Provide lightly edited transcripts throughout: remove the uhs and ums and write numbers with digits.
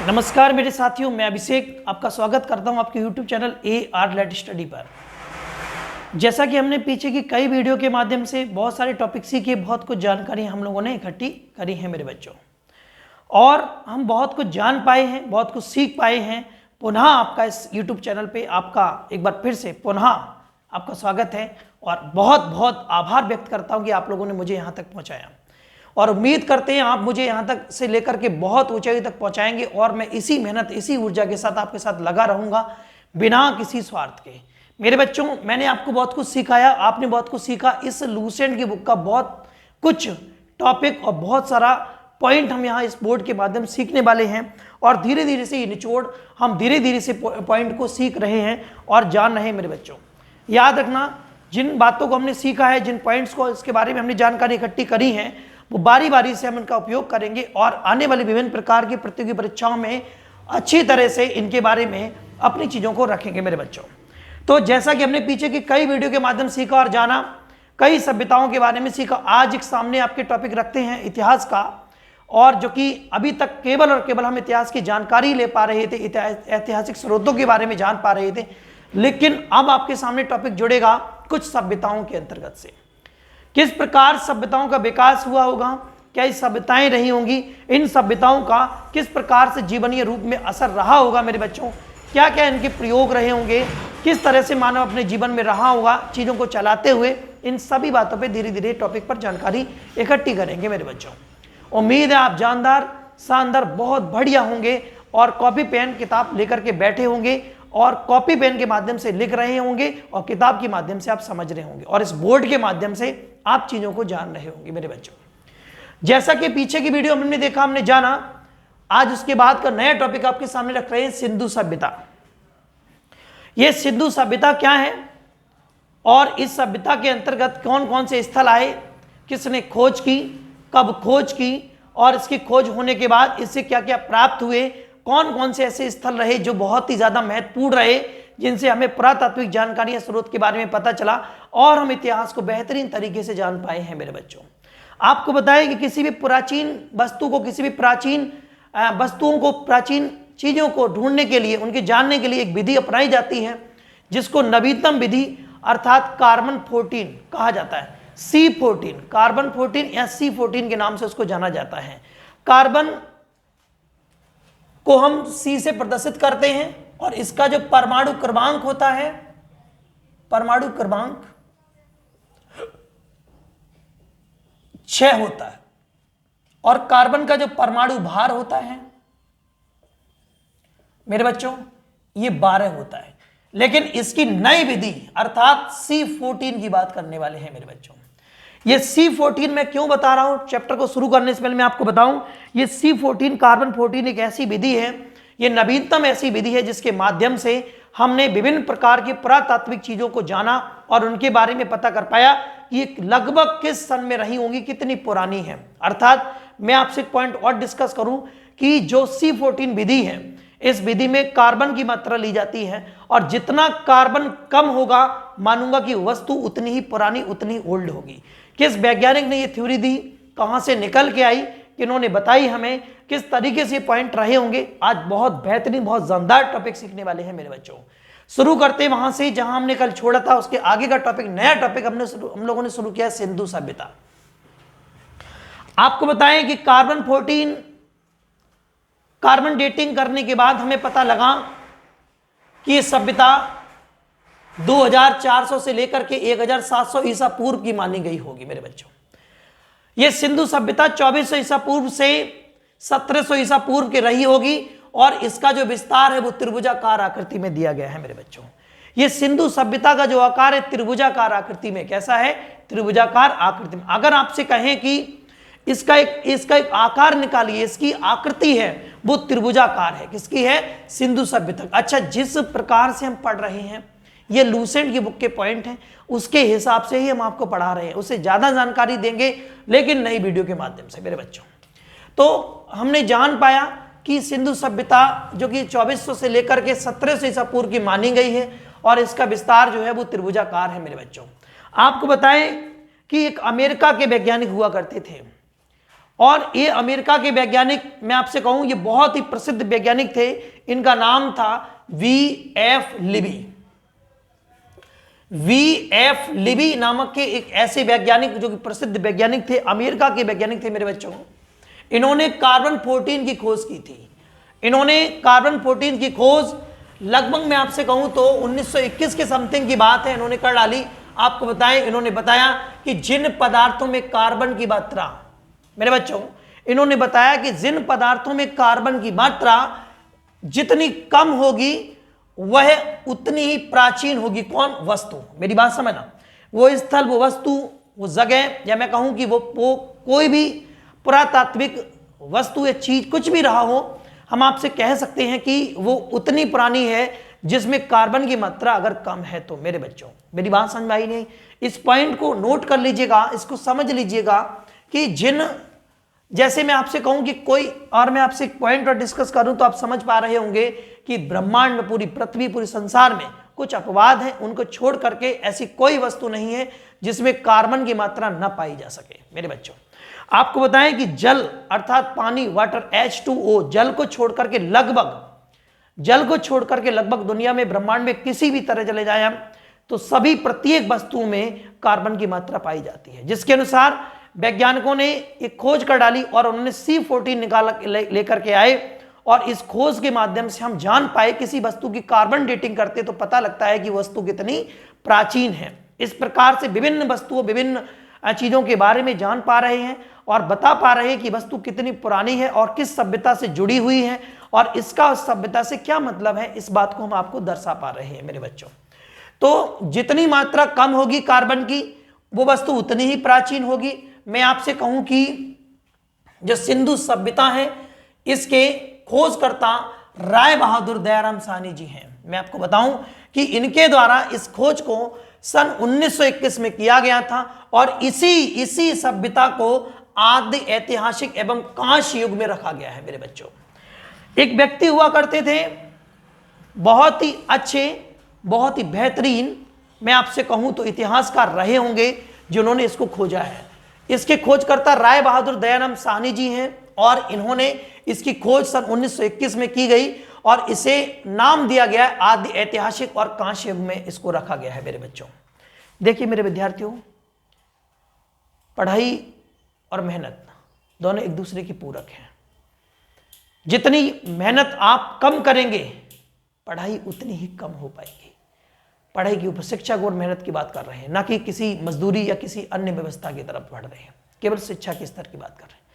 नमस्कार मेरे साथियों, मैं अभिषेक आपका स्वागत करता हूं आपके YouTube channel AR let study पर। जैसा कि हमने पीछे की कई वीडियो के माध्यम से बहुत सारे टॉपिक सीखे, बहुत कुछ जानकारी हम लोगों ने इकट्ठी करी है मेरे बच्चों, और हम बहुत कुछ जान पाए हैं, बहुत कुछ सीख पाए हैं। पुनः आपका इस YouTube चैनल पे आपका एक बार फिर से पुनः आपका स्वागत है और बहुत बहुत आभार व्यक्त करता हूँ कि आप लोगों ने मुझे यहाँ तक पहुँचाया, और उम्मीद करते हैं आप मुझे यहाँ तक से लेकर के बहुत ऊंचाई तक पहुँचाएंगे। और मैं इसी मेहनत, इसी ऊर्जा के साथ आपके साथ लगा रहूँगा बिना किसी स्वार्थ के। मेरे बच्चों, मैंने आपको बहुत कुछ सिखाया, आपने बहुत कुछ सीखा। इस लूसेंट की बुक का बहुत कुछ टॉपिक और बहुत सारा पॉइंट हम यहाँ इस बोर्ड के माध्यम से सीखने वाले हैं, और धीरे धीरे से ये निचोड़ हम धीरे धीरे से पॉइंट को सीख रहे हैं और जान रहे हैं। मेरे बच्चों, याद रखना, जिन बातों को हमने सीखा है, जिन पॉइंट्स को इसके बारे में हमने जानकारी इकट्ठी करी है, वो बारी बारी से हम इनका उपयोग करेंगे और आने वाली विभिन्न प्रकार की प्रतियोगी परीक्षाओं में अच्छी तरह से इनके बारे में अपनी चीज़ों को रखेंगे मेरे बच्चों। तो जैसा कि हमने पीछे की कई वीडियो के माध्यम से सीखा और जाना, कई सभ्यताओं के बारे में सीखा, आज एक सामने आपके टॉपिक रखते हैं इतिहास का, और जो कि अभी तक केवल और केवल हम इतिहास की जानकारी ले पा रहे थे, ऐतिहासिक स्रोतों के बारे में जान पा रहे थे, लेकिन अब आपके सामने टॉपिक जुड़ेगा कुछ सभ्यताओं के अंतर्गत से। किस प्रकार सभ्यताओं का विकास हुआ होगा, क्या ये सभ्यताएं रही होंगी, इन सभ्यताओं का किस प्रकार से जीवनीय रूप में असर रहा होगा मेरे बच्चों, क्या क्या इनके प्रयोग रहे होंगे, किस तरह से मानव अपने जीवन में रहा होगा चीज़ों को चलाते हुए, इन सभी बातों पे धीरे धीरे टॉपिक पर जानकारी इकट्ठी करेंगे मेरे बच्चों। उम्मीद है आप जानदार, शानदार, बहुत बढ़िया होंगे और कॉपी पेन किताब लेकर के बैठे होंगे और कॉपी पेन के माध्यम से लिख रहे होंगे और किताब के माध्यम से आप समझ रहे होंगे और इस बोर्ड के माध्यम से आप चीज़ों को जान रहे होंगे मेरे बच्चों। जैसा कि पीछे की वीडियो हमने देखा, हमने जाना, आज उसके बाद का नया टॉपिक आपके सामने रख रहे हैं, सिंधु सभ्यता। यह सिंधु सभ्यता क्या है और इस सभ्यता के अंतर्गत कौन कौन से स्थल आए, किसने खोज की, कब खोज की, और इसकी खोज होने के बाद इससे क्या क्या प्राप्त हुए, कौन कौन से ऐसे स्थल रहे जो बहुत ही ज़्यादा महत्वपूर्ण रहे, जिनसे हमें पुरातात्विक जानकारी स्रोत के बारे में पता चला और हम इतिहास को बेहतरीन तरीके से जान पाए हैं मेरे बच्चों। आपको बताएं कि किसी भी प्राचीन वस्तु को, किसी भी प्राचीन वस्तुओं को, प्राचीन चीज़ों को ढूंढने के लिए, उनके जानने के लिए एक विधि अपनाई जाती है जिसको नवीनतम विधि अर्थात कार्बन 14 कहा जाता है। C14, कार्बन 14 या C14 के नाम से उसको जाना जाता है। कार्बन को हम C से प्रदर्शित करते हैं और इसका जो परमाणु क्रमांक होता है, परमाणु क्रमांक 6 होता है, और कार्बन का जो परमाणु भार होता है मेरे बच्चों ये 12 होता है। लेकिन इसकी नई विधि अर्थात C14 की बात करने वाले हैं मेरे बच्चों। ये C14 मैं क्यों बता रहा हूं, चैप्टर को शुरू करने से पहले मैं आपको बताऊं, ये C14 कार्बन 14 एक ऐसी विधि है, ये नवीनतम ऐसी विधि है जिसके माध्यम से हमने विभिन्न प्रकार की पुरातात्विक चीजों को जाना और उनके बारे में पता कर पाया कि ये लगभग किस सन में रही होंगी, कितनी पुरानी है। अर्थात मैं आपसे एक पॉइंट और डिस्कस करूं कि जो C14 विधि है, इस विधि में कार्बन की मात्रा ली जाती है और जितना कार्बन कम होगा मानूंगा कि वस्तु उतनी ही पुरानी, उतनी ओल्ड होगी। किस वैज्ञानिक ने ये थ्योरी दी, कहां से निकल के आई, किन्होंने बताई हमें, किस तरीके से पॉइंट रहे होंगे, आज बहुत बेहतरीन, बहुत जानदार टॉपिक सीखने वाले हैं मेरे बच्चों। शुरू करते हैं वहां से जहां हमने कल छोड़ा था, उसके आगे का टॉपिक, नया टॉपिक हम लोगों ने शुरू किया, सिंधु सभ्यता। आपको बताएं कि कार्बन 14 कार्बन डेटिंग करने के बाद हमें पता लगा कि ये सभ्यता 2400 से लेकर के 1700 ईसा पूर्व की मानी गई होगी मेरे बच्चों। ये सिंधु सभ्यता 2400 ईसा पूर्व से 1700 ईसा पूर्व की रही होगी और इसका जो विस्तार है वो त्रिभुजाकार आकृति में दिया गया है मेरे बच्चों। ये सिंधु सभ्यता का जो आकार है त्रिभुजाकार आकृति में, कैसा है, त्रिभुजाकार आकृति में। अगर आपसे कहें कि इसका एक आकार निकालिए, इसकी आकृति है वो त्रिभुजाकार है, किसकी है, सिंधु सभ्यता। अच्छा, जिस प्रकार से हम पढ़ रहे हैं, ये लूसेंट की बुक के पॉइंट हैं, उसके हिसाब से ही हम आपको पढ़ा रहे हैं, उससे ज्यादा जानकारी देंगे लेकिन नई वीडियो के माध्यम से मेरे बच्चों। तो हमने जान पाया कि सिंधु सभ्यता जो कि 2400 से लेकर के 1700 ईसा पूर्व की मानी गई है और इसका विस्तार जो है वो त्रिभुजाकार है मेरे बच्चों। आपको बताएं कि एक अमेरिका के वैज्ञानिक हुआ करते थे और ये अमेरिका के वैज्ञानिक, मैं आपसे कहूं ये बहुत ही प्रसिद्ध वैज्ञानिक थे। इनका नाम था वी.एफ. लिबी। वी.एफ. लिबी नामक के एक ऐसे वैज्ञानिक जो कि प्रसिद्ध वैज्ञानिक थे, अमेरिका के वैज्ञानिक थे मेरे बच्चों। इन्होंने कार्बन 14 की खोज की थी। इन्होंने कार्बन 14 की खोज लगभग मैं आपसे कहूं तो 1921 के समथिंग की बात है, इन्होंने कर डाली। आपको बताएं, इन्होंने बताया कि जिन पदार्थों में कार्बन की मात्रा, मेरे बच्चों इन्होंने बताया कि जिन पदार्थों में कार्बन की मात्रा जितनी कम होगी वह उतनी ही प्राचीन होगी। कौन? वस्तु। मेरी बात समझना, वो स्थल, वो वस्तु, वो जगह, या मैं कहूं कि वो कोई भी पुरातात्विक वस्तु या चीज कुछ भी रहा हो, हम आपसे कह सकते हैं कि वो उतनी पुरानी है जिसमें कार्बन की मात्रा अगर कम है तो। मेरे बच्चों मेरी बात समझ में आई नहीं? इस पॉइंट को नोट कर लीजिएगा, इसको समझ लीजिएगा कि जैसे मैं आपसे कहूं कि कोई, और मैं आपसे एक पॉइंट और डिस्कस करूं तो आप समझ पा रहे होंगे कि ब्रह्मांड में, पूरी पृथ्वी, पूरे संसार में कुछ अपवाद हैं, उनको छोड़ करके ऐसी कोई वस्तु नहीं है जिसमें कार्बन की मात्रा न पाई जा सके। मेरे बच्चों आपको बताएं कि जल अर्थात पानी, वाटर, H2O, जल को छोड़ करके लगभग दुनिया में, ब्रह्मांड में किसी भी तरह चले जाए हम, तो सभी प्रत्येक वस्तुओं में कार्बन की मात्रा पाई जाती है। जिसके अनुसार वैज्ञानिकों ने एक खोज कर डाली और उन्होंने C14 निकाल लेकर के आए, और इस खोज के माध्यम से हम जान पाए किसी वस्तु की कार्बन डेटिंग करते तो पता लगता है कि वस्तु कितनी प्राचीन है। इस प्रकार से विभिन्न वस्तुओं, विभिन्न चीजों के बारे में जान पा रहे हैं और बता पा रहे हैं कि वस्तु कितनी पुरानी है और किस सभ्यता से जुड़ी हुई है और इसका उस सभ्यता से क्या मतलब है, इस बात को हम आपको दर्शा पा रहे हैं मेरे बच्चों। तो जितनी मात्रा कम होगी कार्बन की, वो वस्तु उतनी ही प्राचीन होगी। मैं आपसे कहूं कि जो सिंधु सभ्यता है, इसके खोजकर्ता राय बहादुर दयाराम साहनी जी हैं। मैं आपको बताऊं कि इनके द्वारा इस खोज को सन 1921 में किया गया था और इसी सभ्यता को आदि ऐतिहासिक एवं कांस्य युग में रखा गया है। मेरे बच्चों एक व्यक्ति हुआ करते थे, बहुत ही अच्छे, बहुत ही बेहतरीन, मैं आपसे कहूं तो इतिहासकार रहे होंगे जिन्होंने इसको खोजा है। इसके खोजकर्ता राय बहादुर दयाराम साहनी जी हैं और इन्होंने इसकी खोज सन 1921 में की गई और इसे नाम दिया गया आदि ऐतिहासिक और कांस्य युग में इसको रखा गया है। मेरे बच्चों देखिए मेरे विद्यार्थियों, पढ़ाई और मेहनत दोनों एक दूसरे की पूरक हैं। जितनी मेहनत आप कम करेंगे पढ़ाई उतनी ही कम हो पाएगी। पढ़ाई के ऊपर शिक्षा को और मेहनत की बात कर रहे हैं, ना कि किसी मजदूरी या किसी अन्य व्यवस्था की तरफ बढ़ रहे हैं, केवल शिक्षा के स्तर की बात कर रहे हैं।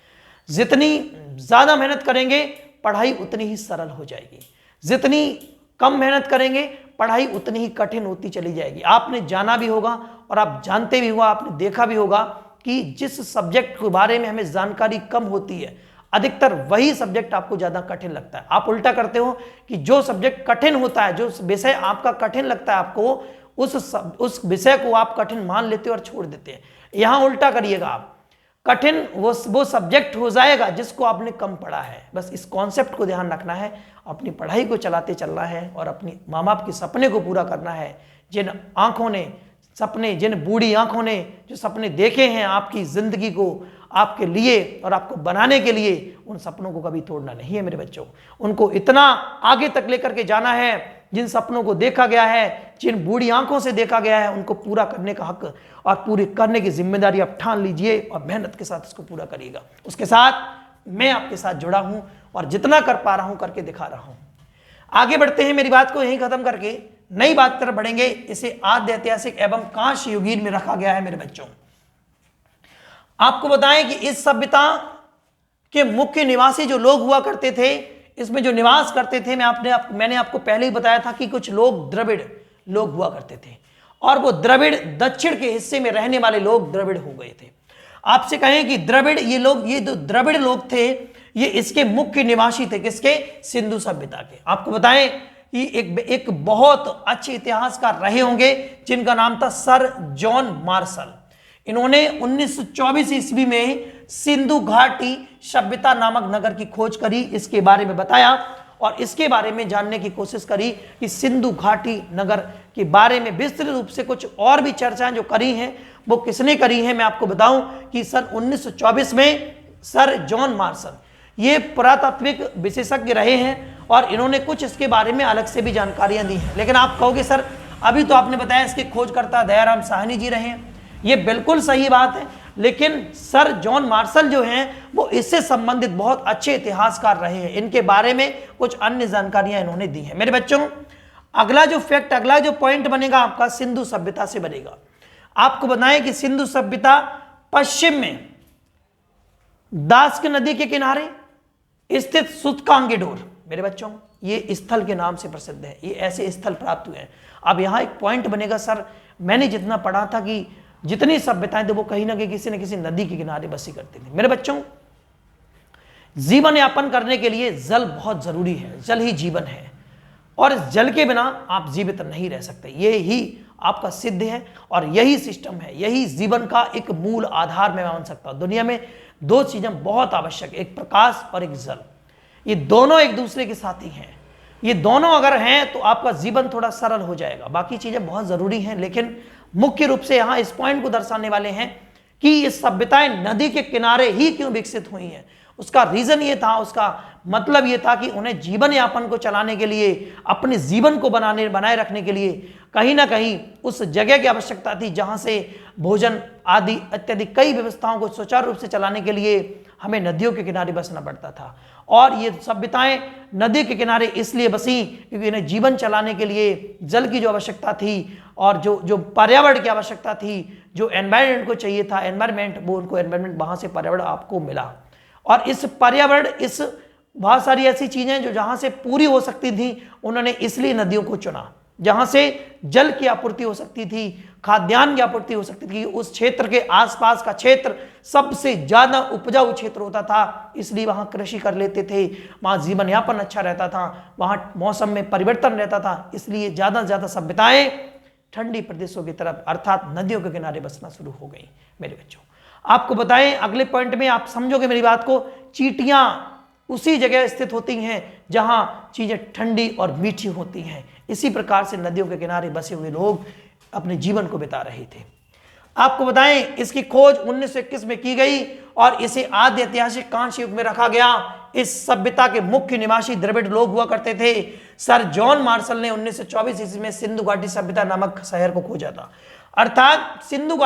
जितनी ज्यादा मेहनत करेंगे पढ़ाई उतनी ही सरल हो जाएगी, जितनी कम मेहनत करेंगे पढ़ाई उतनी ही कठिन होती चली जाएगी। आपने जाना भी होगा और आप जानते भी होगा, आपने देखा भी होगा कि जिस सब्जेक्ट के बारे में हमें जानकारी कम होती है अधिकतर वही सब्जेक्ट आपको ज्यादा कठिन लगता है। आप उल्टा करते हो कि जो सब्जेक्ट कठिन होता है, जो विषय आपका कठिन लगता है आपको, उस विषय को आप कठिन मान लेते हो और छोड़ देते हैं। यहां उल्टा करिएगा आप, कठिन वो सब्जेक्ट हो जाएगा जिसको आपने कम पढ़ा है। बस इस कॉन्सेप्ट को ध्यान रखना है, अपनी पढ़ाई को चलाते चलना है और अपनी माँ बाप के सपने को पूरा करना है। जिन आंखों ने सपने, जिन बूढ़ी आंखों ने जो सपने देखे हैं आपकी जिंदगी को आपके लिए और आपको बनाने के लिए, उन सपनों को कभी तोड़ना नहीं है मेरे बच्चों। उनको इतना आगे तक लेकर के जाना है, जिन सपनों को देखा गया है, जिन बूढ़ी आंखों से देखा गया है, उनको पूरा करने का हक और पूरी करने की जिम्मेदारी आप ठान लीजिए और मेहनत के साथ इसको पूरा करिएगा। उसके साथ मैं आपके साथ जुड़ा हूं और जितना कर पा रहा हूं करके दिखा रहा हूं। आगे बढ़ते हैं, मेरी बात को यहीं खत्म करके नई बात तरफ बढ़ेंगे। इसे आद्य ऐतिहासिक एवं कांस्य युगीन में रखा गया है मेरे बच्चों। आपको बताएं कि इस सभ्यता के मुख्य निवासी जो लोग हुआ करते थे, इसमें जो निवास करते थे, मैंने आपको पहले ही बताया था कि कुछ लोग द्रविड़ लोग हुआ करते थे और वो द्रविड़ दक्षिण के हिस्से में रहने वाले लोग द्रविड़ हो गए थे। आपसे कहें कि द्रविड़, ये जो द्रविड़ लोग थे ये इसके मुख्य निवासी थे, किसके? सिंधु सभ्यता के। आपको बताएं कि एक बहुत अच्छे इतिहासकार रहे होंगे जिनका नाम था सर जॉन मार्शल। इन्होंने 1924 ईस्वी में सिंधु घाटी सभ्यता नामक नगर की खोज करी, इसके बारे में बताया और इसके बारे में जानने की कोशिश करी कि सिंधु घाटी नगर के बारे में विस्तृत रूप से कुछ और भी चर्चाएं जो करी हैं वो किसने करी हैं। मैं आपको बताऊं कि सन 1924 में सर जॉन मार्शल, ये पुरातात्विक विशेषज्ञ रहे हैं और इन्होंने कुछ इसके बारे में अलग से भी जानकारियां दी हैं। लेकिन आप कहोगे सर अभी तो आपने बताया इसके खोजकर्ता दयाराम साहनी जी रहे हैं, ये बिल्कुल सही बात है, लेकिन सर जॉन मार्शल जो हैं वो इससे संबंधित बहुत अच्छे इतिहासकार रहे हैं, इनके बारे में कुछ अन्य जानकारियां इन्होंने दी हैं। मेरे बच्चों अगला जो फैक्ट, अगला जो पॉइंट बनेगा आपका सिंधु सभ्यता से बनेगा। आपको बताएं कि सिंधु सभ्यता पश्चिम में दास्क नदी के किनारे स्थित सूतकांगेडोर, मेरे बच्चों ये स्थल के नाम से प्रसिद्ध है, ये ऐसे स्थल प्राप्त हुए हैं। अब यहां एक पॉइंट बनेगा, सर मैंने जितना पढ़ा था कि जितनी सभ्यताएं थी वो कहीं ना कहीं किसी न किसी नदी के किनारे बसी करती थी। मेरे बच्चों जीवन यापन करने के लिए जल बहुत जरूरी है, जल ही जीवन है और जल के बिना आप जीवित नहीं रह सकते, ये ही आपका सिद्ध है और यही सिस्टम है, यही जीवन का एक मूल आधार मैं मान सकता हूं। दुनिया में दो चीजें बहुत आवश्यक है, एक प्रकाश और एक जल, ये दोनों एक दूसरे के साथी हैं, ये दोनों अगर हैं तो आपका जीवन थोड़ा सरल हो जाएगा। बाकी चीजें बहुत जरूरी हैं, लेकिन मुख्य रूप से यहां इस पॉइंट को दर्शाने वाले हैं कि ये सभ्यताएं नदी के किनारे ही क्यों विकसित हुई हैं। उसका रीजन ये था, उसका मतलब ये था कि उन्हें जीवन यापन को चलाने के लिए, अपने जीवन को बनाए रखने के लिए कहीं ना कहीं उस जगह की आवश्यकता थी जहां से भोजन आदि इत्यादि कई व्यवस्थाओं को सुचारू रूप से चलाने के लिए हमें नदियों के किनारे बसना पड़ता था। और ये सभ्यताएं नदी के किनारे इसलिए बसी क्योंकि इन्हें जीवन चलाने के लिए जल की जो आवश्यकता थी और जो पर्यावरण की आवश्यकता थी, जो एनवायरनमेंट को चाहिए था, एनवायरनमेंट, वो उनको एनवायरनमेंट वहां से पर्यावरण आपको मिला। और इस पर्यावरण, इस बहुत सारी ऐसी चीजें जो जहां से पूरी हो सकती थी, उन्होंने इसलिए नदियों को चुना जहां से जल की आपूर्ति हो सकती थी, खाद्यान्न की आपूर्ति हो सकती थी। उस क्षेत्र के आसपास का क्षेत्र सबसे ज्यादा उपजाऊ क्षेत्र होता था, इसलिए वहां कृषि कर लेते थे, वहां जीवन यापन अच्छा रहता था, वहां मौसम में परिवर्तन रहता था, इसलिए ज्यादा से ज्यादा सभ्यताएं ठंडी प्रदेशों की तरफ अर्थात नदियों के किनारे बसना शुरू हो गई। मेरे बच्चों आपको बताएं अगले पॉइंट में आप समझोगे मेरी बात को, चींटियां उसी जगह स्थित होती हैं जहां चीजें ठंडी और मीठी होती हैं। इसी प्रकार से नदियों के किनारे बसे हुए लोग अपने जीवन को बिता रहे थे। आपको बताएं इसकी खोज 1921 में की गई और इसे आद्य ऐतिहासिक कांस्य युग में रखा गया। इस सभ्यता के मुख्य निवासी द्रविड़ लोग हुआ करते थे। सर जॉन मार्शल ने 1924 ईस्वी में सिंधु घाटी सभ्यता नामक शहर को खोजा था। अर्थात सिंधु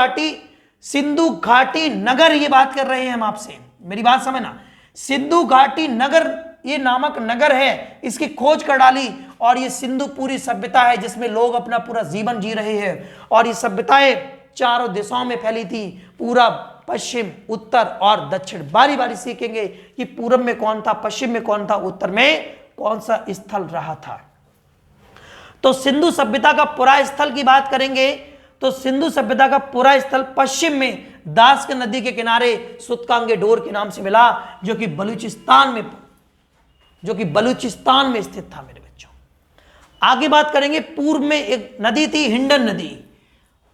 घाटी नगर, ये बात कर रहे हैं हम आपसे, मेरी बात समझना, सिंधु घाटी नगर ये नामक नगर है, इसकी खोज कर डाली और ये सिंधु पूरी सभ्यता है जिसमें लोग अपना पूरा जीवन जी रहे हैं। और ये सभ्यताएं चारों दिशाओं में फैली थी, पूरा, पश्चिम, उत्तर और दक्षिण। बारी बारी सीखेंगे कि पूरब में कौन था, पश्चिम में कौन था, उत्तर में कौन सा स्थल रहा था। तो सिंधु सभ्यता का पूरा स्थल की बात करेंगे तो सिंधु सभ्यता का पूरा स्थल पश्चिम में दास्क नदी के किनारे सूतकांगेडोर के नाम से मिला, जो कि बलूचिस्तान में स्थित था। मेरे बच्चों आगे बात करेंगे, पूर्व में एक नदी थी हिंडन नदी,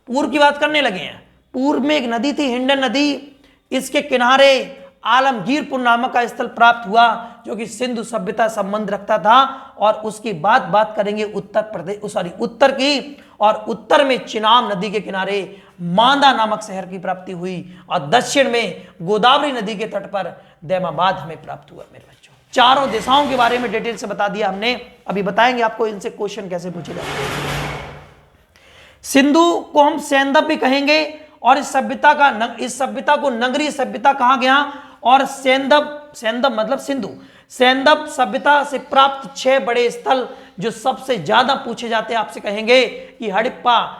पूर्व की बात करने लगे हैं। पूर्व में एक नदी थी हिंडन नदी, इसके किनारे आलमगीरपुर नामक का स्थल प्राप्त हुआ जो कि सिंधु सभ्यता संबंध रखता था। और उसकी बात करेंगे उत्तर की, और उत्तर में चिनाब नदी के किनारे मांदा नामक शहर की प्राप्ति हुई और दक्षिण में गोदावरी नदी के तट पर दैमाबाद हमें प्राप्त हुआ। मेरे बच्चों चारों दिशाओं के बारे में डिटेल से बता दिया हमने, अभी बताएंगे आपको इनसे क्वेश्चन कैसे पूछे जाते हैं। सिंधु को हम सैंदव भी कहेंगे और इस सभ्यता को नगरीय सभ्यता कहा गया। और सैंदव मतलब सिंधु, सैंदव सभ्यता से प्राप्त 6 बड़े स्थल जो सबसे ज्यादा पूछे जाते हैं, आपसे कहेंगे कि हड़प्पा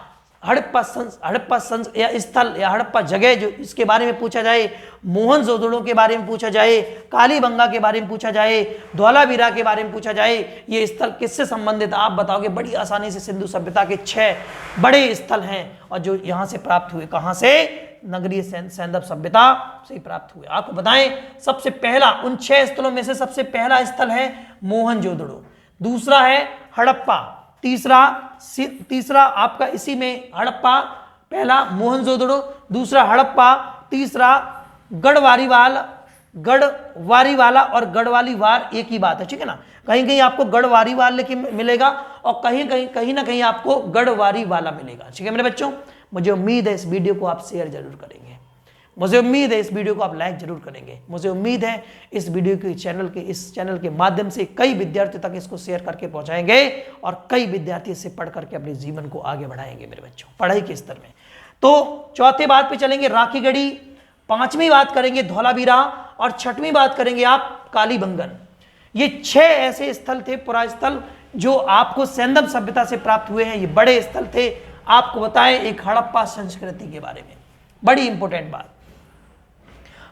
स्थल या हड़प्पा जगह जो इसके बारे में पूछा जाए, मोहनजोदड़ो के बारे में पूछा जाए, कालीबंगा के बारे में पूछा जाए, धौलावीरा के बारे में पूछा जाए, ये स्थल किससे संबंधित आप बताओगे बड़ी आसानी से। सिंधु सभ्यता के 6 बड़े स्थल हैं और जो यहां से प्राप्त हुए, कहां से, नगरीय सैंदव सभ्यता से प्राप्त हुए। आपको बताएं सबसे पहला, उन 6 स्थलों में से सबसे पहला स्थल है मोहनजोदड़ो, दूसरा है हड़प्पा, तीसरा आपका इसी में हड़प्पा, पहला मोहनजोदड़ो, दूसरा हड़प्पा, तीसरा गढ़वारीवाला और गढ़वालीवार एक ही बात है, ठीक है ना। कहीं कहीं आपको गढ़वारीवाल लेकिन मिलेगा और कहीं ना कहीं आपको गढ़वारीवाला मिलेगा, ठीक है मेरे बच्चों। मुझे उम्मीद है इस वीडियो को आप शेयर जरूर करेंगे। मुझे उम्मीद है इस वीडियो को आप लाइक जरूर करेंगे। मुझे उम्मीद है इस वीडियो के इस चैनल के माध्यम से कई विद्यार्थियों तक इसको शेयर करके पहुंचाएंगे और कई विद्यार्थी इससे पढ़ करके अपने जीवन को आगे बढ़ाएंगे मेरे बच्चों, पढ़ाई के स्तर में। तो चौथी बात पे चलेंगे राखी गढ़ी, पांचवी बात करेंगे धौलावीरा और छठवीं बात करेंगे आप कालीबंगन। ये 6 ऐसे स्थल थे, पुरा स्थल, जो आपको सेंधम सभ्यता से प्राप्त हुए हैं। ये बड़े स्थल थे। आपको बताएं एक हड़प्पा संस्कृति के बारे में, बड़ी इंपॉर्टेंट बात।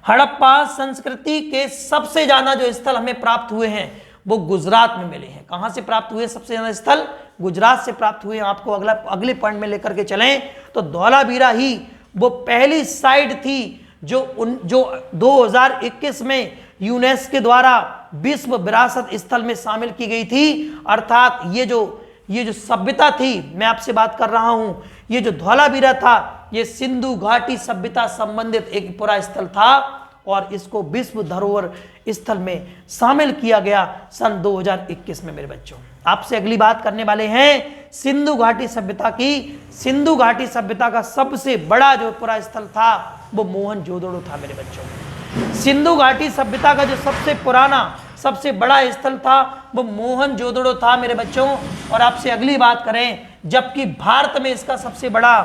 हड़प्पा संस्कृति के सबसे ज्यादा जो स्थल हमें प्राप्त हुए हैं वो गुजरात में मिले हैं। कहां से प्राप्त हुए सबसे ज्यादा स्थल? गुजरात से प्राप्त हुए हैं। आपको अगले पॉइंट में लेकर के चलें तो धौलावीरा ही वो पहली साइट थी जो 2021 में यूनेस्को के द्वारा विश्व विरासत स्थल में शामिल की गई थी। अर्थात ये जो सभ्यता थी, मैं आपसे बात कर रहा हूं, ये जो धौलावीरा था ये सिंधु घाटी सभ्यता संबंधित एक पूरा स्थल था और इसको विश्व धरोहर स्थल में शामिल किया गया सन 2021 में मेरे बच्चों। आपसे अगली बात करने वाले हैं सिंधु घाटी सभ्यता की। सिंधु घाटी सभ्यता का सबसे बड़ा जो पूरा स्थल था वो मोहनजोदड़ो था मेरे बच्चों। सिंधु घाटी सभ्यता का जो सबसे पुराना सबसे बड़ा स्थल था वो मोहनजोदड़ो था मेरे बच्चों। और आपसे अगली बात करें, जबकि भारत में इसका सबसे बड़ा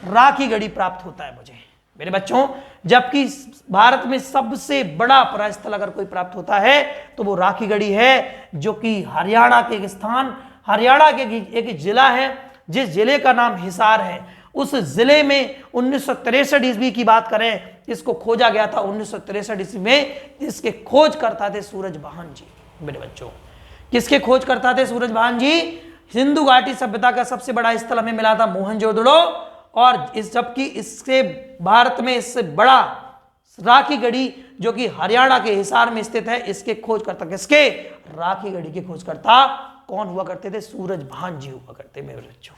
राखी गढ़ी प्राप्त होता है मुझे मेरे बच्चों, जबकि भारत में सबसे बड़ा परास्थल अगर कोई प्राप्त होता है तो वो राखी गढ़ी है, जो कि हरियाणा के एक स्थान, हरियाणा के एक जिला है जिस जिले का नाम हिसार है। उस जिले में 1963 ईस्वी की बात करें, इसको खोजा गया था 1963 ईस्वी में। इसके खोज करता थे सूरजवाहन जी मेरे बच्चों। किसके खोज करता थे? सूरजवाहन जी। सिंधु घाटी सभ्यता का सबसे बड़ा स्थल हमें मिला था मोहनजोदड़ो, और जबकि इससे भारत में इससे बड़ा राखी गढ़ी जो कि हरियाणा के हिसार में स्थित है, इसके खोजकर्ता किसके? राखी गढ़ी के खोजकर्ता कौन हुआ करते थे? सूरजवाहन जी हुआ करते मेरे बच्चों।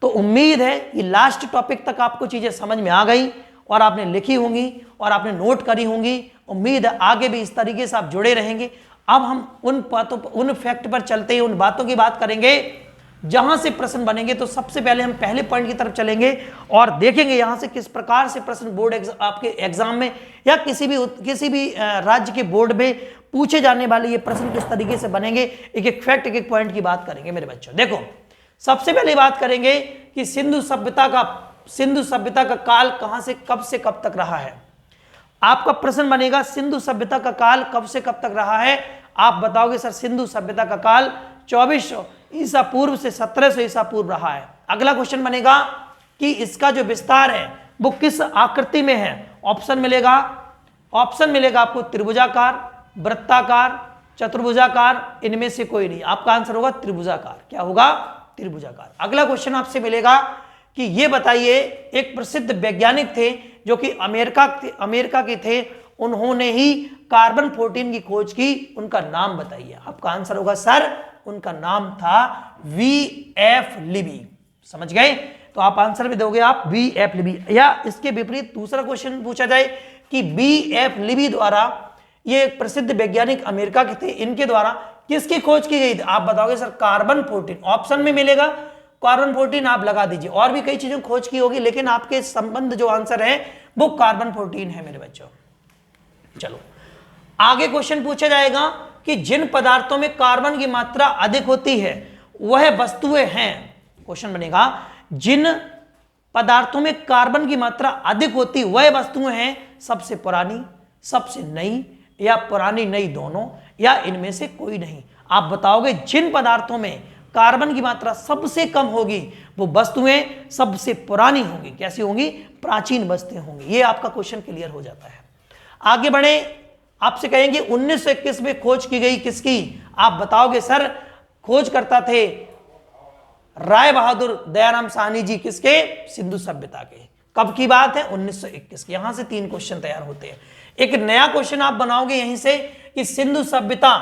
तो उम्मीद है ये लास्ट टॉपिक तक आपको चीजें समझ में आ गई और आपने लिखी होंगी और आपने नोट करी होंगी। उम्मीद है आगे भी इस तरीके से आप जुड़े रहेंगे। अब हम उन बातों उन फैक्ट पर चलते हैं, उन बातों की बात करेंगे जहां से प्रश्न बनेंगे। तो सबसे पहले हम पहले पॉइंट की तरफ चलेंगे और देखेंगे यहां से किस प्रकार से प्रश्न बोर्ड आपके एग्जाम में या किसी भी राज्य के बोर्ड में पूछे जाने वाले ये प्रश्न किस तरीके से बनेंगे। एक एक फैक्ट, एक एक पॉइंट की बात करेंगे मेरे बच्चों। देखो, सबसे पहले बात करेंगे कि सिंधु सभ्यता का काल कहां से कब तक रहा है। आपका प्रश्न बनेगा सिंधु सभ्यता का काल कब से कब तक रहा है। आप बताओगे सर सिंधु सभ्यता का काल 2400 ईसा पूर्व से 1700 ईसा पूर्व रहा है। अगला क्वेश्चन बनेगा कि इसका जो विस्तार है वो किस आकृति में है। ऑप्शन मिलेगा आपको त्रिभुजाकार, वृत्ताकार, चतुर्भुजाकार, इनमें से कोई नहीं। आपका आंसर होगा त्रिभुजाकार। क्या होगा? त्रिभुजाकार। अगला क्वेश्चन आपसे मिलेगा कि ये बताइए, एक प्रसिद्ध वैज्ञानिक थे जो कि अमेरिका के थे, उन्होंने ही कार्बन 14 की खोज की, उनका नाम बताइए। आपका आंसर होगा सर उनका नाम था V.F. लिबी। समझ गए? तो आप आंसर भी दोगे आप V.F. लिबी। या इसके विपरीत दूसरा क्वेश्चन पूछा जाए कि V.F. लिबी द्वारा, ये एक प्रसिद्ध वैज्ञानिक अमेरिका के थे, इनके द्वारा किसकी खोज की गई थी। आप बताओगे सर कार्बन 14। ऑप्शन में मिलेगा कार्बन 14, आप लगा दीजिए। और भी कई चीजों खोज की होगी, लेकिन आपके संबंध जो आंसर है वो कार्बन 14 है मेरे बच्चों। चलो आगे क्वेश्चन पूछा जाएगा कि जिन पदार्थों में कार्बन की मात्रा अधिक होती है वह वस्तुएं हैं। क्वेश्चन बनेगा जिन पदार्थों में कार्बन की मात्रा अधिक होती वह वस्तुएं हैं सबसे पुरानी, सबसे नई, या पुरानी नई दोनों, या इनमें से कोई नहीं। आप बताओगे जिन पदार्थों में कार्बन की मात्रा सबसे कम होगी वो वस्तुएं सबसे पुरानी होंगी। कैसी होंगी? प्राचीन वस्तुएं होंगी। ये आपका क्वेश्चन क्लियर हो जाता है। आगे बढ़े, आपसे कहेंगे 1921 में खोज की गई किसकी। आप बताओगे सर खोज करता थे राय बहादुर दयाराम साहनी जी। किसके? सिंधु सभ्यता के। कब की बात है? 1921 की। यहां से 3 क्वेश्चन तैयार होते हैं। एक नया क्वेश्चन आप बनाओगे यहीं से कि सिंधु सभ्यता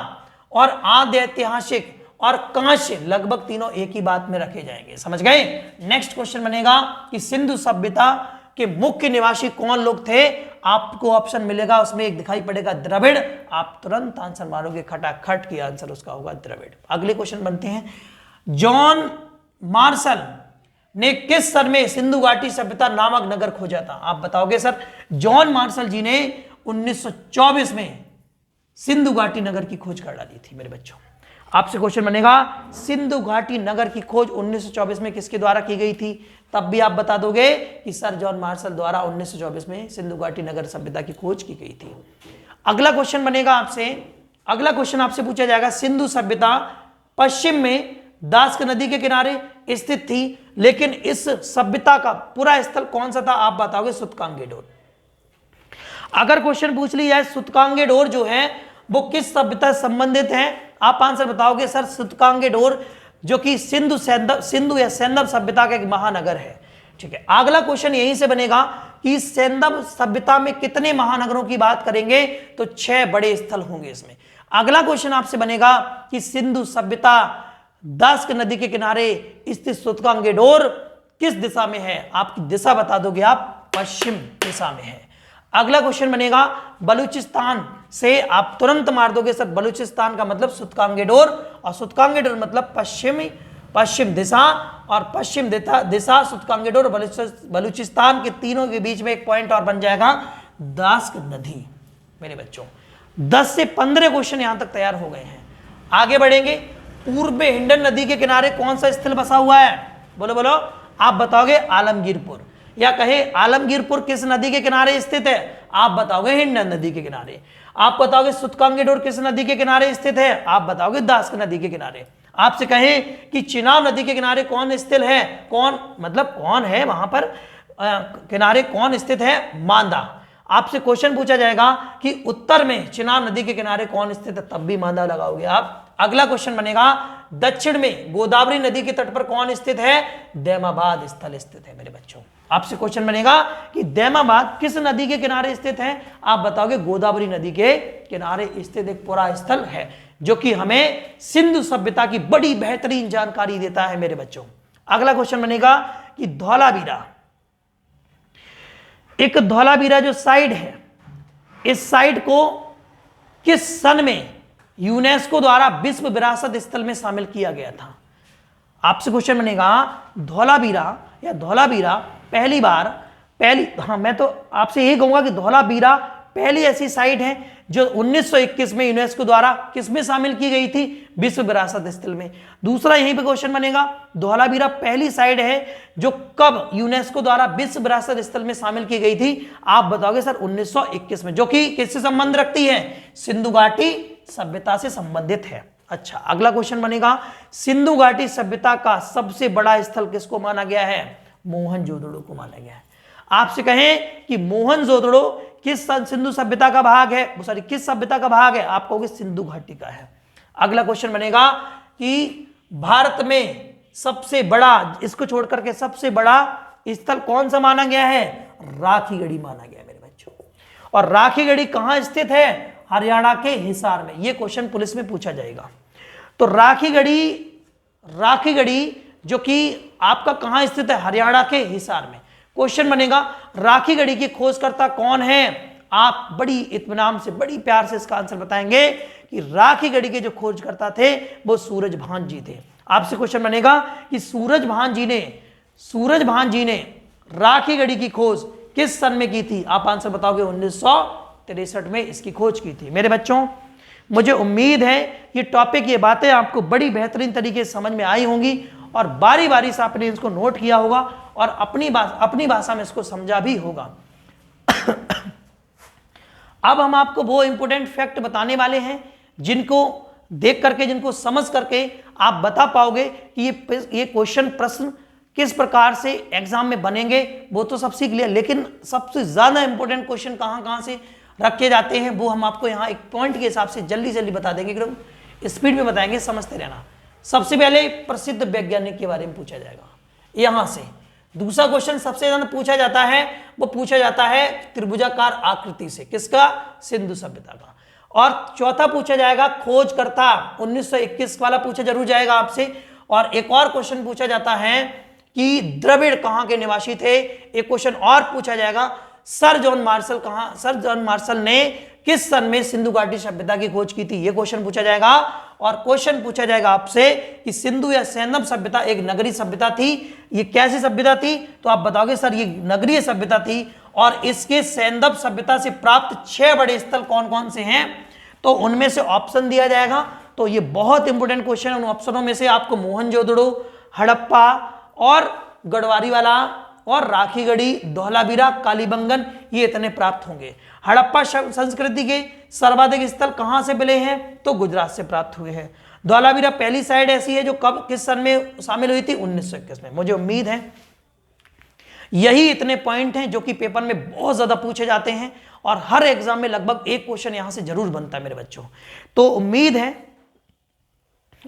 और आद्य ऐतिहासिक और कांस्य लगभग तीनों एक ही बात में रखे जाएंगे। समझ गए? नेक्स्ट क्वेश्चन बनेगा कि सिंधु सभ्यता के मुख्य निवासी कौन लोग थे। आपको ऑप्शन मिलेगा, उसमें एक दिखाई पड़ेगा द्रविड़। आप तुरंत आंसर मारोगे खटाखट की, आंसर उसका होगा द्रविड़। अगले क्वेश्चन बनते हैं, जॉन मार्शल ने किस सन में सिंधु घाटी सभ्यता नामक नगर खोजा था? आप बताओगे सर जॉन मार्शल जी ने 1924 में सिंधु घाटी नगर की खोज कर डाली थी। मेरे बच्चों आपसे क्वेश्चन बनेगा सिंधु घाटी नगर की खोज 1924 में किसके द्वारा की गई थी? तब भी आप बता दोगे कि सर जॉन मार्शल द्वारा 1924 में सिंधु घाटी नगर सभ्यता की खोज की गई थी। अगला क्वेश्चन बनेगा आपसे, अगला क्वेश्चन आपसे पूछा जाएगा सिंधु सभ्यता पश्चिम में दास्क नदी के किनारे स्थित थी, लेकिन इस सभ्यता का पूरा स्थल कौन सा था? आप बताओगे सुतकांगेडोर। अगर क्वेश्चन पूछ लिया है सुतकांगेडोर जो है वो किस सभ्यता से संबंधित है, आप आंसर बताओगे सर सुतकांगेडोर जो कि सिंधु या सैंधव सभ्यता का एक महानगर है। ठीक है, अगला क्वेश्चन यहीं से बनेगा कि सैंधव सभ्यता में कितने महानगरों की बात करेंगे? तो 6 बड़े स्थल होंगे इसमें। अगला क्वेश्चन आपसे बनेगा कि सिंधु सभ्यता दास्क नदी के किनारे स्थित सुतकांगेडोर किस दिशा में है? आपकी दिशा बता दोगे आप, पश्चिम दिशा में है। अगला क्वेश्चन बनेगा बलूचिस्तान से, आप तुरंत मार दोगे सर बलूचिस्तान का मतलब सुतकांगेडोर, और सुतकांगेडोर मतलब पश्चिम दिशा, और पश्चिम दिशा सुतकांगेडोर बलूचिस्तान के तीनों के बीच में एक पॉइंट और बन जाएगा दास्क नदी। मेरे बच्चों 10 से 15 क्वेश्चन यहां तक तैयार हो गए हैं। आगे बढ़ेंगे, पूर्व में हिंडन नदी के किनारे कौन सा स्थल बसा हुआ है? बोलो बोलो, आप बताओगे आलमगीरपुर, या कहे आलमगीरपुर किस नदी के किनारे स्थित है? आप बताओगे हिंडन नदी के किनारे। आप बताओगे सुतकांगेडोर किस नदी के किनारे स्थित है? आप बताओगे दास्क नदी के किनारे। आपसे कहें कि चिनाब नदी के किनारे कौन स्थित है? कौन मतलब कौन है वहां पर किनारे कौन स्थित है? मांदा। आपसे क्वेश्चन पूछा जाएगा कि उत्तर में चिनाब नदी के किनारे कौन स्थित है? तब भी मांदा लगाओगे आप। अगला क्वेश्चन बनेगा दक्षिण में गोदावरी नदी के तट पर कौन स्थित है? दैमाबाद स्थल स्थित है। मेरे बच्चों आपसे क्वेश्चन बनेगा कि दैमाबाद किस नदी के किनारे स्थित है? आप बताओगे गोदावरी नदी के किनारे स्थित एक पूरा स्थल है, जो कि हमें सिंधु सभ्यता की बड़ी बेहतरीन जानकारी देता है। मेरे बच्चों अगला क्वेश्चन बनेगा कि धौलावीरा, एक धौलावीरा जो साइट है, इस साइट को किस सन में यूनेस्को द्वारा विश्व विरासत स्थल में शामिल किया गया था? आपसे क्वेश्चन बनेगा धौलावीरा मैं तो आपसे यही कहूंगा कि धौलावीरा पहली ऐसी साइट है जो 1921 में यूनेस्को द्वारा किसमें शामिल की गई थी? विश्व विरासत स्थल में। दूसरा यहीं पे क्वेश्चन बनेगा धौलावीरा पहली साइट है जो कब यूनेस्को द्वारा विश्व विरासत स्थल में शामिल की गई थी? आप बताओगे सर 1921 में, जो कि किससे संबंध रखती है? सिंधु घाटी सभ्यता से संबंधित है। अच्छा, अगला क्वेश्चन बनेगा सिंधु घाटी सभ्यता का सबसे बड़ा स्थल किसको माना गया है? मोहनजोदड़ो को माना गया है। आपसे कहें कि मोहनजोदड़ो किस सिंधु सभ्यता का भाग है, किस सभ्यता का भाग है? आप कहोगे सिंधु घाटी का है। अगला क्वेश्चन बनेगा कि भारत में सबसे बड़ा, इसको छोड़कर के सबसे बड़ा स्थल कौन सा माना गया है? राखीगढ़ी माना गया है मेरे बच्चों। और राखीगढ़ी कहां स्थित है? हरियाणा के हिसार में। यह क्वेश्चन पुलिस में पूछा जाएगा। तो राखीगढ़ी जो कि आपका कहां स्थित है? हरियाणा के हिसार में। क्वेश्चन बनेगा राखीगढ़ी की खोजकर्ता कौन है? आप बड़ी इत्मीनान से, बड़ी प्यार से इसका आंसर बताएंगे कि राखीगढ़ी के जो खोजकर्ता थे वो सूरजभान जी थे। आपसे क्वेश्चन बनेगा कि सूरजभान जी ने राखीगढ़ी की खोज किस सन में की थी? आप आंसर बताओगे 1963 में इसकी खोज की थी। मेरे बच्चों मुझे उम्मीद है ये टॉपिक, ये बातें आपको बड़ी बेहतरीन तरीके से समझ में आई होंगी और बारी बारी से आपने इसको नोट किया होगा और अपनी भाषा में इसको समझा भी होगा। अब हम आपको वो इंपोर्टेंट फैक्ट बताने वाले हैं जिनको देख करके, जिनको समझ करके आप बता पाओगे कि ये क्वेश्चन प्रश्न किस प्रकार से एग्जाम में बनेंगे। वो तो सब सीख लिया, लेकिन सबसे ज्यादा इंपॉर्टेंट क्वेश्चन कहां से रखे जाते हैं वो हम आपको यहाँ एक पॉइंट के हिसाब से जल्दी बता देंगे। स्पीड में बताएंगे, समझते रहना। सबसे पहले प्रसिद्ध वैज्ञानिक के बारे में पूछा जाएगा यहां से। दूसरा क्वेश्चन सबसे ज्यादा पूछा जाता है, वो पूछा जाता है त्रिभुजाकार आकृति से, किसका? सिंधु सभ्यता का। और चौथा पूछा जाएगा खोजकर्ता, 1921 वाला पूछा जरूर जाएगा आपसे। और एक और क्वेश्चन पूछा जाता है कि द्रविड़ कहां के निवासी थे। एक क्वेश्चन और पूछा जाएगा सर जॉन मार्शल ने किस सन में सिंधु घाटी सभ्यता की खोज की थी, यह क्वेश्चन पूछा जाएगा। और क्वेश्चन पूछा जाएगा आपसे कि सिंधु या सैंधव सभ्यता एक नगरीय सभ्यता थी। ये कैसी सभ्यता थी? तो आप बताओगे सर ये नगरीय सभ्यता थी। और इसके सैंधव सभ्यता से प्राप्त 6 बड़े स्थल कौन कौन से हैं? तो उनमें से ऑप्शन दिया जाएगा। तो ये बहुत इंपॉर्टेंट क्वेश्चन है। उन ऑप्शनों में से आपको मोहनजोदड़ो, हड़प्पा और गढ़वारीवाला और राखीगढ़ी, धौलावीरा, कालीबंगन, ये इतने प्राप्त होंगे। हड़प्पा संस्कृति के सर्वाधिक स्थल कहां से मिले हैं? तो गुजरात से प्राप्त हुए हैं। धौलावीरा पहली साइड ऐसी है जो कब किस सन में शामिल हुई थी? 1921 में। मुझे उम्मीद है यही इतने पॉइंट हैं जो कि पेपर में बहुत ज्यादा पूछे जाते हैं और हर एग्जाम में लगभग एक क्वेश्चन यहां से जरूर बनता है मेरे बच्चों। तो उम्मीद है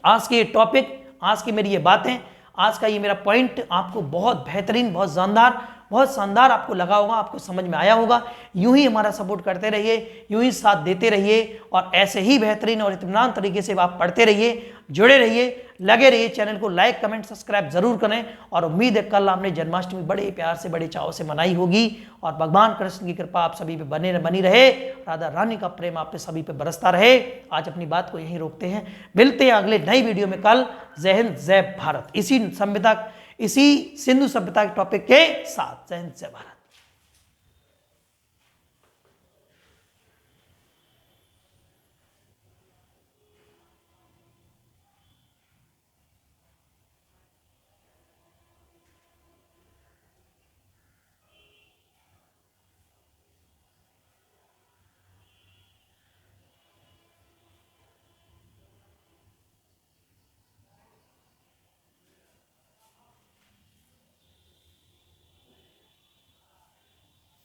आज के टॉपिक, आज की मेरी ये बातें, आज का ये मेरा पॉइंट आपको बहुत बेहतरीन, बहुत शानदार आपको लगा होगा, आपको समझ में आया होगा। यूं ही हमारा सपोर्ट करते रहिए, यूं ही साथ देते रहिए और ऐसे ही बेहतरीन और इत्मीनान तरीके से आप पढ़ते रहिए, जुड़े रहिए, लगे रहिए। चैनल को लाइक, कमेंट, सब्सक्राइब जरूर करें। और उम्मीद है कल आपने जन्माष्टमी बड़े प्यार से, बड़े चाव से मनाई होगी और भगवान कृष्ण की कृपा आप सभी पे बनी रहे, राधा रानी का प्रेम आप पे सभी पे बरसता रहे। आज अपनी बात को यहीं रोकते हैं, मिलते हैं अगले नई वीडियो में कल। जय हिंद, जय भारत। इसी सिंधु सभ्यता के टॉपिक के साथ। जय हिंद, जय भारत।